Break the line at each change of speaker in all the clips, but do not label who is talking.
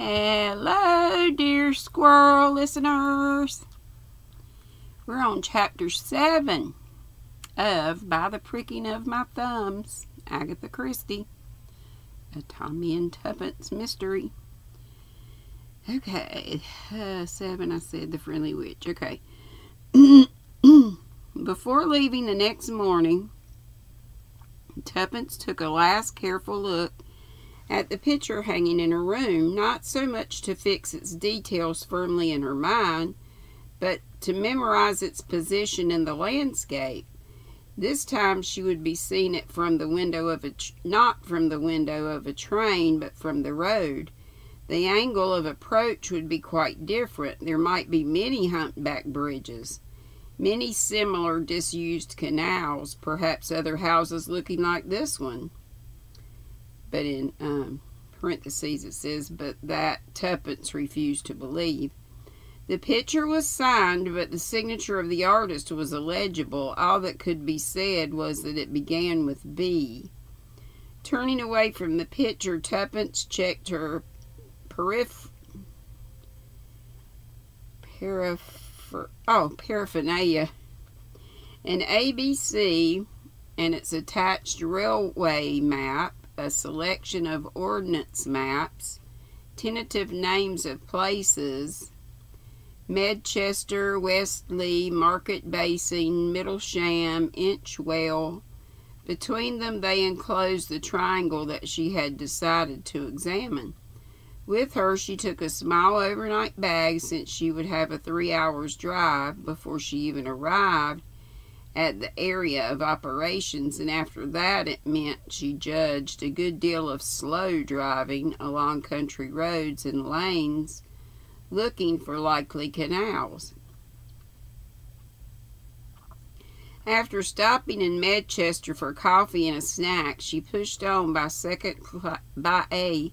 Hello, dear squirrel listeners. We're on chapter 7 of By the Pricking of My Thumbs, Agatha Christie, a Tommy and Tuppence mystery. Okay, 7, I said the friendly witch. Okay. Before leaving the next morning, Tuppence took a last careful look at the picture hanging in her room, not so much to fix its details firmly in her mind, but to memorize its position in the landscape. This time she would be seeing it from the window of not from the window of a train, but from the road. The angle of approach would be quite different. There might be many humpback bridges, many similar disused canals, perhaps other houses looking like this one. But in parentheses it says, but that Tuppence refused to believe. The picture was signed, but the signature of the artist was illegible. All that could be said was that it began with B. Turning away from the picture, Tuppence checked her paraphernalia. An ABC and its attached railway map, a selection of ordnance maps, tentative names of places, Medchester, Westley, Market Basin, Middlesham, Inchwell. Between them they enclosed the triangle that she had decided to examine. With her she took a small overnight bag, since she would have a 3 hours drive before she even arrived at the area of operations, and after that it meant, she judged, a good deal of slow driving along country roads and lanes looking for likely canals. After stopping in Medchester for coffee and a snack, she pushed on by a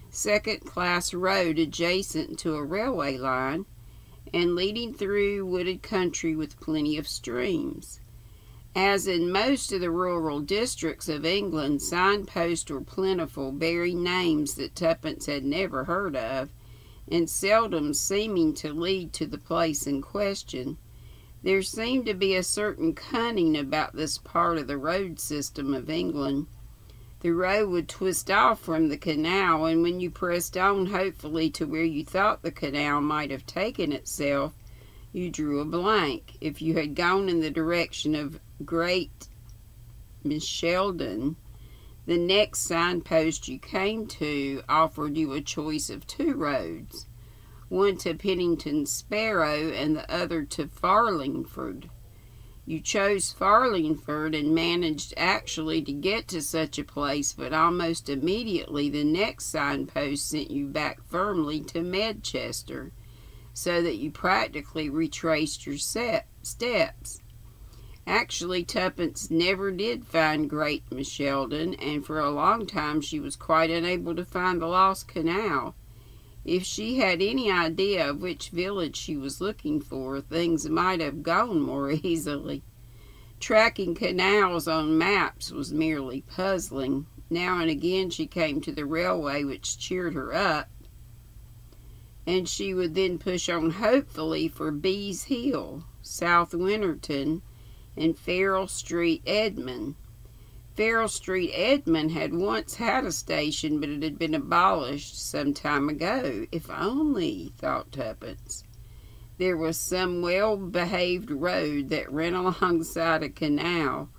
second-class road adjacent to a railway line and leading through wooded country with plenty of streams. As in most of the rural districts of England, signposts were plentiful, bearing names that Tuppence had never heard of, and seldom seeming to lead to the place in question. There seemed to be a certain cunning about this part of the road system of England. The road would twist off from the canal, and when you pressed on hopefully to where you thought the canal might have taken itself, you drew a blank. If you had gone in the direction of Great Misheldon, the next signpost you came to offered you a choice of 2 roads, one to Pennington Sparrow and the other to Farlingford. You chose Farlingford and managed actually to get to such a place, but almost immediately the next signpost sent you back firmly to Medchester, so that you practically retraced your steps. Actually, Tuppence never did find Great Misheldon, and for a long time she was quite unable to find the lost canal. If she had any idea of which village she was looking for, things might have gone more easily. Tracking canals on maps was merely puzzling. Now and again she came to the railway, which cheered her up, and she would then push on hopefully for Bees Hill, South Winterton, and Farrell Street, Edmund. Farrell Street, Edmund had once had a station, but it had been abolished some time ago. If only, thought Tuppence, there was some well-behaved road that ran alongside a canal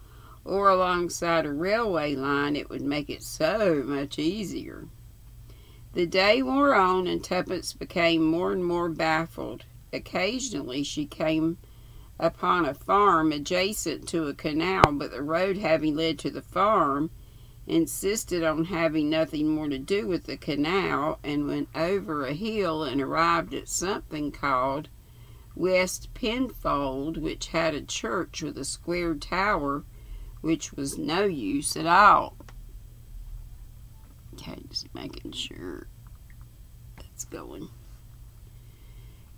or alongside a railway line, it would make it so much easier. The day wore on, and Tuppence became more and more baffled. Occasionally she came upon a farm adjacent to a canal, but the road having led to the farm insisted on having nothing more to do with the canal, and went over a hill and arrived at something called West Penfold, which had a church with a square tower, which was no use at all. Okay, just making sure that's going.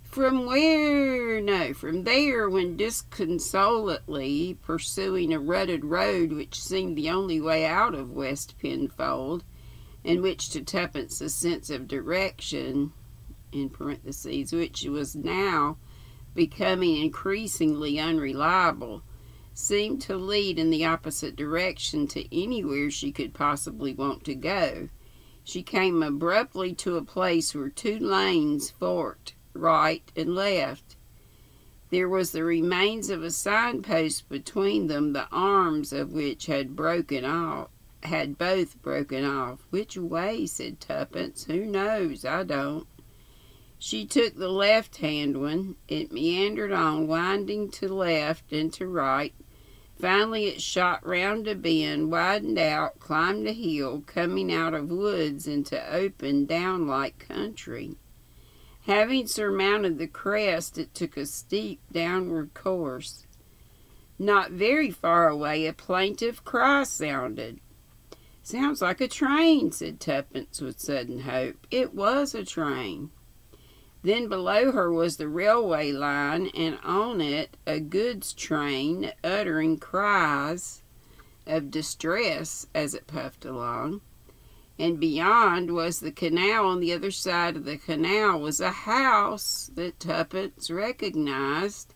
From there, when disconsolately pursuing a rutted road which seemed the only way out of West Penfold, in which to Tuppence a sense of direction, in parentheses, which was now becoming increasingly unreliable, seemed to lead in the opposite direction to anywhere she could possibly want to go. She came abruptly to a place where two lanes forked, right and left. There was the remains of a signpost between them, the arms of which had both broken off. "Which way?" said Tuppence. "Who knows? I don't." She took the left-hand one. It meandered on, winding to left and to right. Finally it shot round a bend, widened out, climbed a hill, coming out of woods into open, down-like country. Having surmounted the crest, it took a steep downward course. Not very far away, a plaintive cry sounded. "Sounds like a train," said Tuppence with sudden hope. It was a train. Then below her was the railway line, and on it a goods train uttering cries of distress as it puffed along. And beyond was the canal. On the other side of the canal was a house that Tuppence recognized,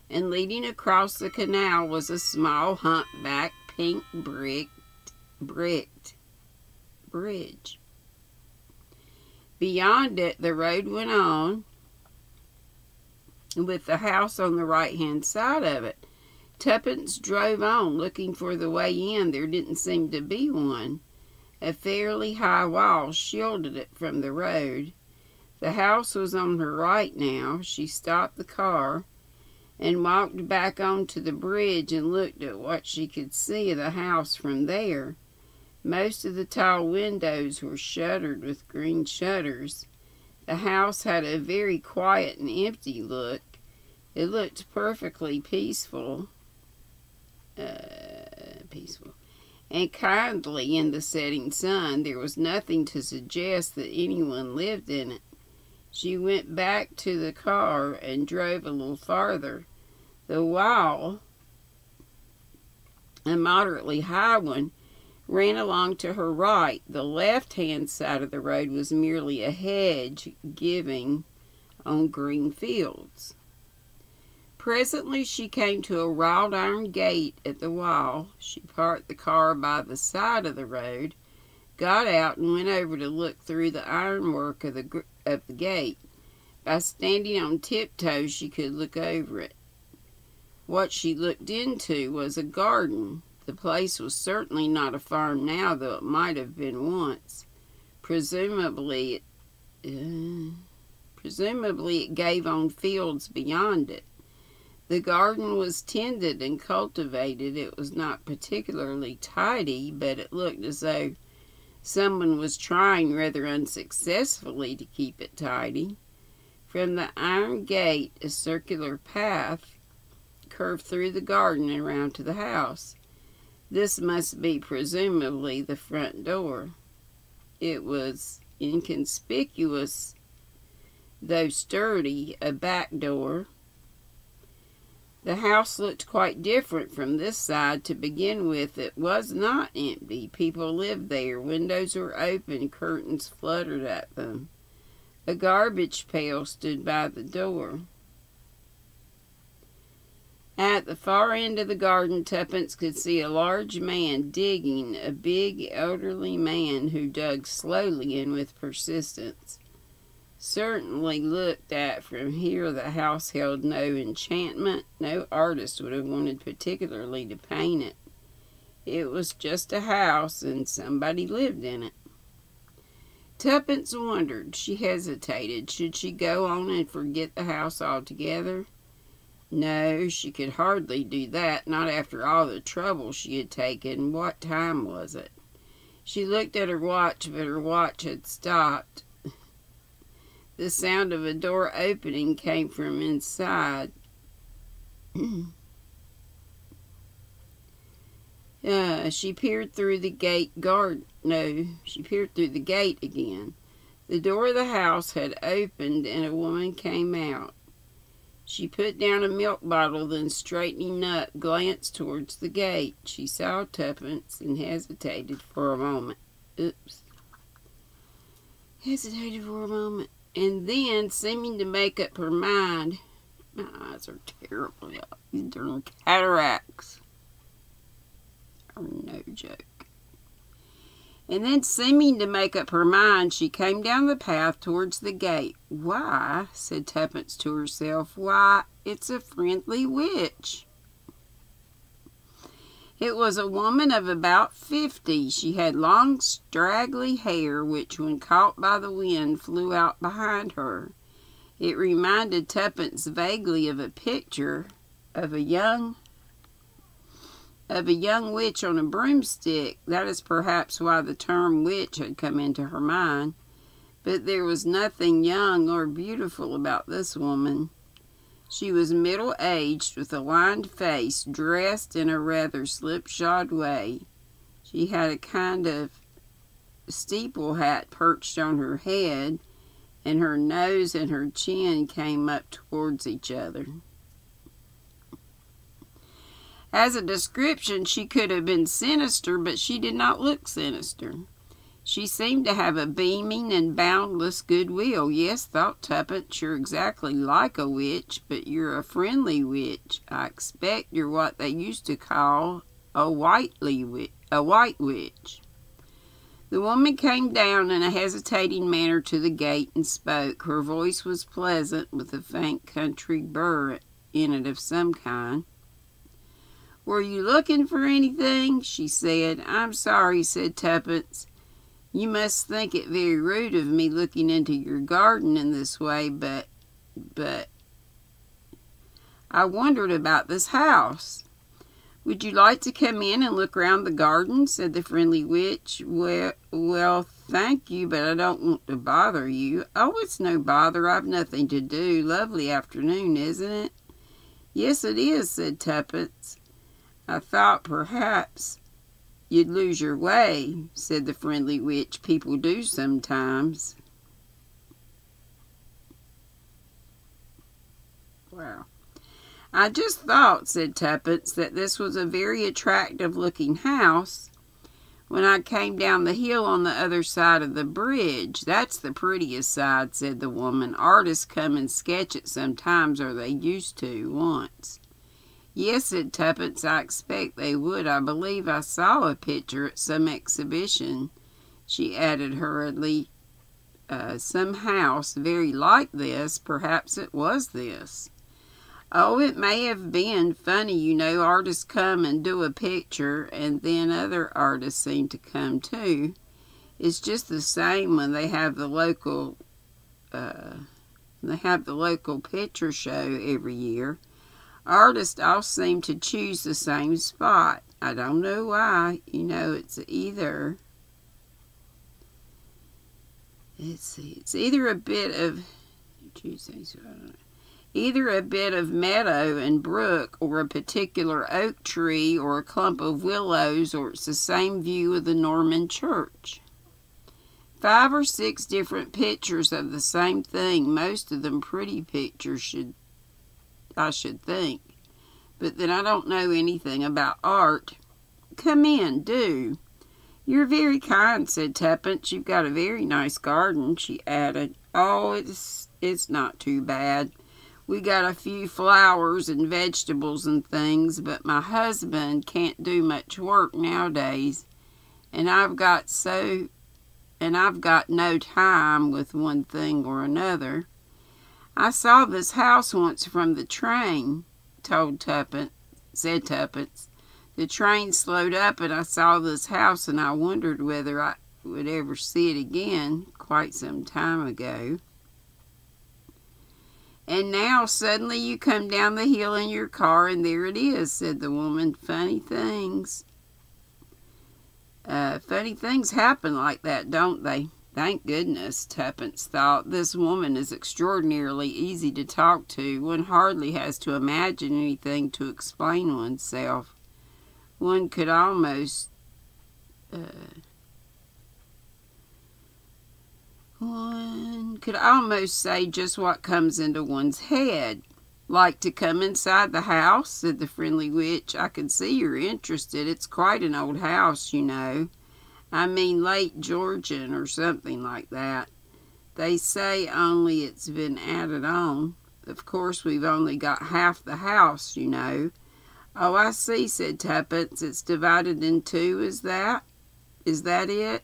and leading across the canal was a small humpbacked pink bricked bridge. Beyond it, the road went on, with the house on the right-hand side of it. Tuppence drove on, looking for the way in. There didn't seem to be one. A fairly high wall shielded it from the road. The house was on her right now. She stopped the car and walked back onto the bridge and looked at what she could see of the house from there. Most of the tall windows were shuttered with green shutters. The house had a very quiet and empty look. It looked perfectly peaceful and kindly in the setting sun. There was nothing to suggest that anyone lived in it. She went back to the car and drove a little farther. The wall, a moderately high one, ran along to her right. The left-hand side of the road was merely a hedge giving on green fields. Presently she came to a wrought iron gate at the wall. She parked the car by the side of the road, got out, and went over to look through the ironwork of the gate. By standing on tiptoes, she could look over it. What she looked into was a garden. The place was certainly not a farm now, though it might have been once. Presumably it gave on fields beyond it. The garden was tended and cultivated. It was not particularly tidy, but it looked as though someone was trying rather unsuccessfully to keep it tidy. From the iron gate, a circular path curved through the garden and round to the house. This must be presumably the front door. It was inconspicuous, though sturdy, a back door. The house looked quite different from this side. To begin with, it was not empty. People lived there. Windows were open, curtains fluttered at them. A garbage pail stood by the door. At the far end of the garden, Tuppence could see a large man digging, a big, elderly man who dug slowly and with persistence. Certainly looked at from here, the house held no enchantment. No artist would have wanted particularly to paint it. It was just a house, and somebody lived in it. Tuppence wondered. She hesitated. Should she go on and forget the house altogether? No, she could hardly do that, not after all the trouble she had taken. What time was it? She looked at her watch, but her watch had stopped. The sound of a door opening came from inside. She peered through the gate she peered through the gate again. The door of the house had opened and a woman came out. She put down a milk bottle, then straightening up, glanced towards the gate. She saw Tuppence and hesitated for a moment. Oops. hesitated for a moment, and then, seeming to make up her mind, my eyes are terrible, y'all. These darn cataracts are no joke. And then, seeming to make up her mind, she came down the path towards the gate. "Why," said Tuppence to herself, "why, it's a friendly witch." It was a woman of about 50. She had long, straggly hair, which, when caught by the wind, flew out behind her. It reminded Tuppence vaguely of a picture of a young witch on a broomstick. That is perhaps why the term witch had come into her mind. But there was nothing young or beautiful about this woman. She was middle-aged, with a lined face, dressed in a rather slipshod way. She had a kind of steeple hat perched on her head, and her nose and her chin came up towards each other. As a description, she could have been sinister, but she did not look sinister. She seemed to have a beaming and boundless goodwill. "Yes," thought Tuppence, "you're exactly like a witch, but you're a friendly witch. I expect you're what they used to call a white witch." The woman came down in a hesitating manner to the gate and spoke. Her voice was pleasant, with a faint country burr in it of some kind. "Were you looking for anything?" she said. "I'm sorry," said Tuppence. "You must think it very rude of me looking into your garden in this way, but I wondered about this house." "Would you like to come in and look round the garden?" said the friendly witch. Well, thank you, but I don't want to bother you." "Oh, it's no bother. I've nothing to do. Lovely afternoon, isn't it?" "Yes, it is," said Tuppence. "I thought perhaps you'd lose your way," said the friendly witch. "People do sometimes." Wow. "I just thought," said Tuppence, "that this was a very attractive-looking house when I came down the hill on the other side of the bridge." "That's the prettiest side," said the woman. "Artists come and sketch it sometimes, or they used to once." "Yes," said Tuppence, "I expect they would. I believe I saw a picture at some exhibition," she added hurriedly. "Some house very like this. Perhaps it was this." "Oh, it may have been. Funny, you know, artists come and do a picture, and then other artists seem to come too. It's just the same when they have the local picture show every year. Artists all seem to choose the same spot. I don't know why. You know, it's either a bit of meadow and brook, or a particular oak tree, or a clump of willows, or it's the same view of the Norman church. 5 or 6 different pictures of the same thing, most of them pretty pictures, I should think. But then I don't know anything about art. Come in, do." "You're very kind," said Tuppence. "You've got a very nice garden," she added. "Oh, it's not too bad. We got a few flowers and vegetables and things, but my husband can't do much work nowadays, and I've got no time with one thing or another." "I saw this house once from the train," said Tuppence. "The train slowed up and I saw this house, and I wondered whether I would ever see it again, quite some time ago." "And now suddenly you come down the hill in your car, and there it is," said the woman. Funny things happen like that, don't they?" "Thank goodness," Tuppence thought. "This woman is extraordinarily easy to talk to. One hardly has to imagine anything to explain oneself. One could almost say just what comes into one's head." "Like to come inside the house?" said the friendly witch. "I can see you're interested. It's quite an old house, you know. I mean late Georgian or something like that. They say only it's been added on. Of course, we've only got half the house, you know. Oh, I see, said Tuppence. It's divided in two, is that? Is that it?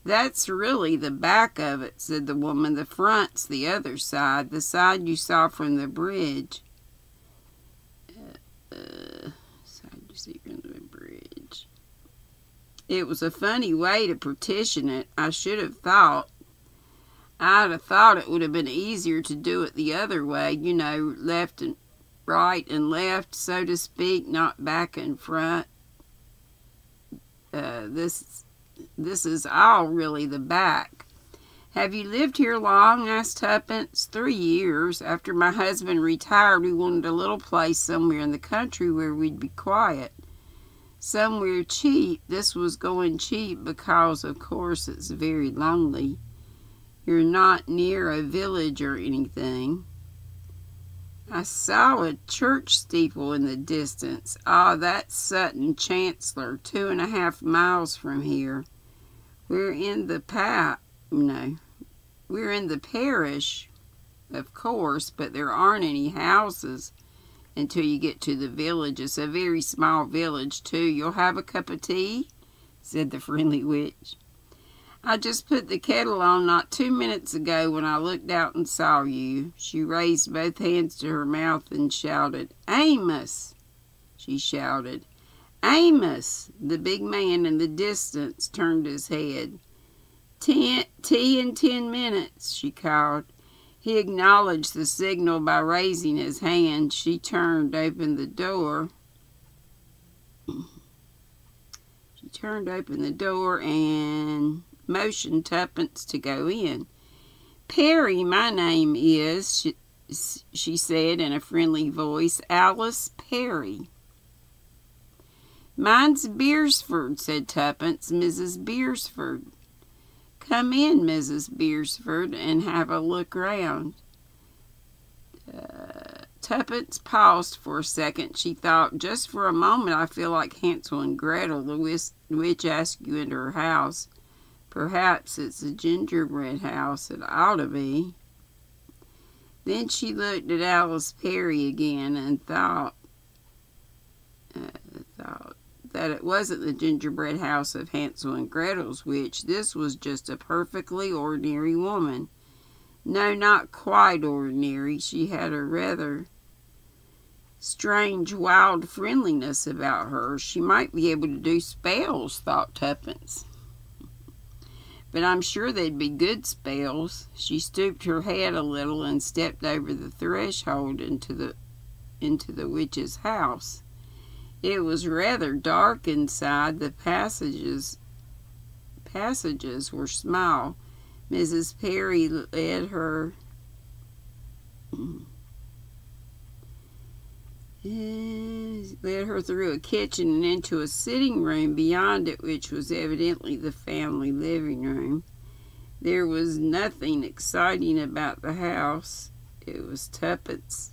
That's really the back of it, said the woman. The front's the other side, the side you saw from the bridge. Side you see from the bridge. It was a funny way to partition it. I'd have thought it would have been easier to do it the other way, you know, left and right and left, so to speak, not back and front. This is all really the back. Have you lived here long? Asked Tuppence. 3 years. After my husband retired, we wanted a little place somewhere in the country where we'd be quiet. Somewhere cheap. This was going cheap because, of course, it's very lonely. You're not near a village or anything. I saw a church steeple in the distance. Ah, that's Sutton Chancellor, 2.5 miles from here. We're in the we're in the parish, of course, but there aren't any houses until you get to the village. It's a very small village, too. You'll have a cup of tea? Said the friendly witch. I just put the kettle on not 2 minutes ago when I looked out and saw you. She raised both hands to her mouth and shouted, Amos! She shouted. Amos! The big man in the distance turned his head. Tea in 10 minutes, she called. He acknowledged the signal by raising his hand. She turned open the door. And motioned Tuppence to go in. Perry, my name is, she said in a friendly voice, Alice Perry. Mine's Beersford, said Tuppence, Mrs. Beersford. Come in, Mrs. Beersford, and have a look round. Tuppence paused for a second. She thought, just for a moment, I feel like Hansel and Gretel, the witch asked you into her house. Perhaps it's a gingerbread house. It ought to be. Then she looked at Alice Perry again and thought that it wasn't the gingerbread house of Hansel and Gretel's witch. This was just a perfectly ordinary woman. No, not quite ordinary. She had a rather strange, wild friendliness about her. She might be able to do spells, thought Tuppence. But I'm sure they'd be good spells. She stooped her head a little and stepped over the threshold into the witch's house. It was rather dark inside. The passages were small. Mrs. Perry led her through a kitchen and into a sitting room beyond it, which was evidently the family living room. There was nothing exciting about the house. It was Tuppence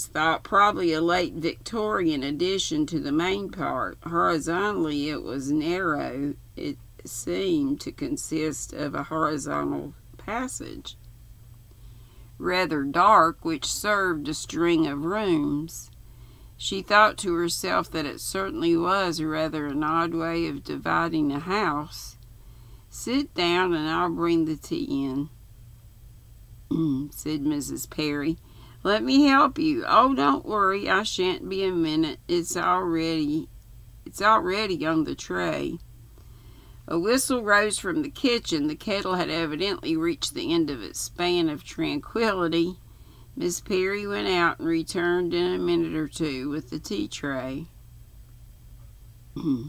thought, probably a late Victorian addition to the main part. Horizontally, it was narrow. It seemed to consist of a horizontal passage, rather dark, which served a string of rooms. She thought to herself that it certainly was rather an odd way of dividing a house. Sit down and I'll bring the tea in, said Mrs. Perry. Let me help you. Oh, don't worry, I shan't be a minute. It's already on the tray. A whistle rose from the kitchen. The kettle had evidently reached the end of its span of tranquility. Miss Perry went out and returned in a minute or two with the tea tray. A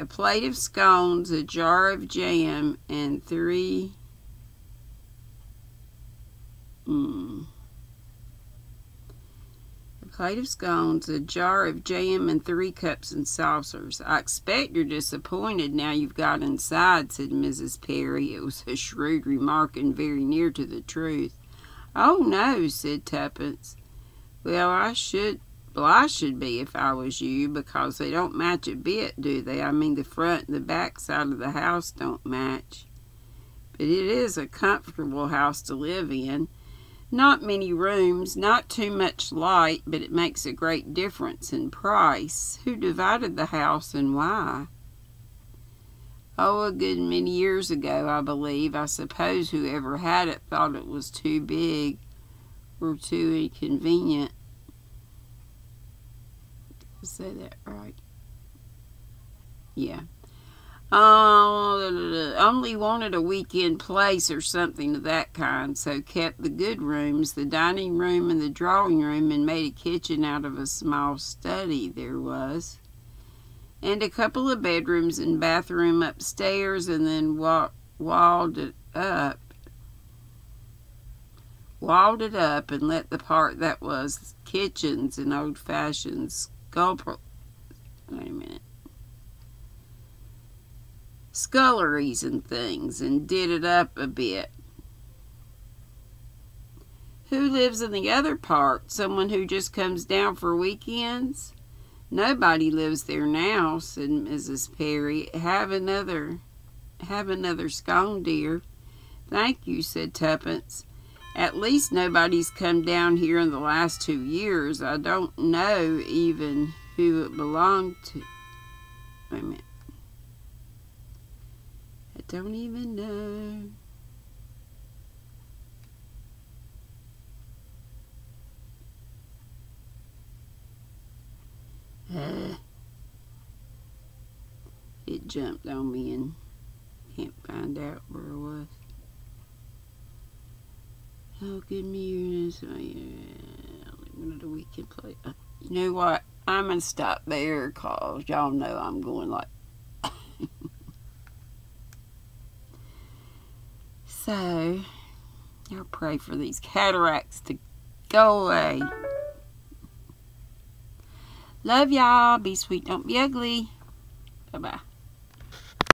plate of scones, a jar of jam, and three cups and saucers. I expect you're disappointed now you've got inside, said Mrs. Perry. It was a shrewd remark and very near to the truth. Oh, no, said Tuppence. Well, I should Well, I should be if I was you, because they don't match a bit, do they? I mean, the front and the back side of the house don't match. But it is a comfortable house to live in. Not many rooms, not too much light, but it makes a great difference in price. Who divided the house and why? Oh, a good many years ago, I believe. I suppose whoever had it thought it was too big or too inconvenient. Did I say that right? Yeah. Only wanted a weekend place or something of that kind, so kept the good rooms, the dining room and the drawing room, and made a kitchen out of a small study there was. And a couple of bedrooms and bathroom upstairs, and then walled it up and let the part that was kitchens and old-fashioned sculleries and things, and did it up a bit. Who lives in the other part? Someone who just comes down for weekends? Nobody lives there now, said Mrs. Perry. Have another scone, dear. Thank you, said Tuppence. At least nobody's come down here in the last 2 years. I don't know even who it belonged to. Wait a minute. I don't even know. It jumped on me and can't find out where it was. Oh, give me yours. Another weekend play. You know what? I'm going to stop there because y'all know I'm going like... So, y'all pray for these cataracts to go away. Love y'all. Be sweet. Don't be ugly. Bye-bye.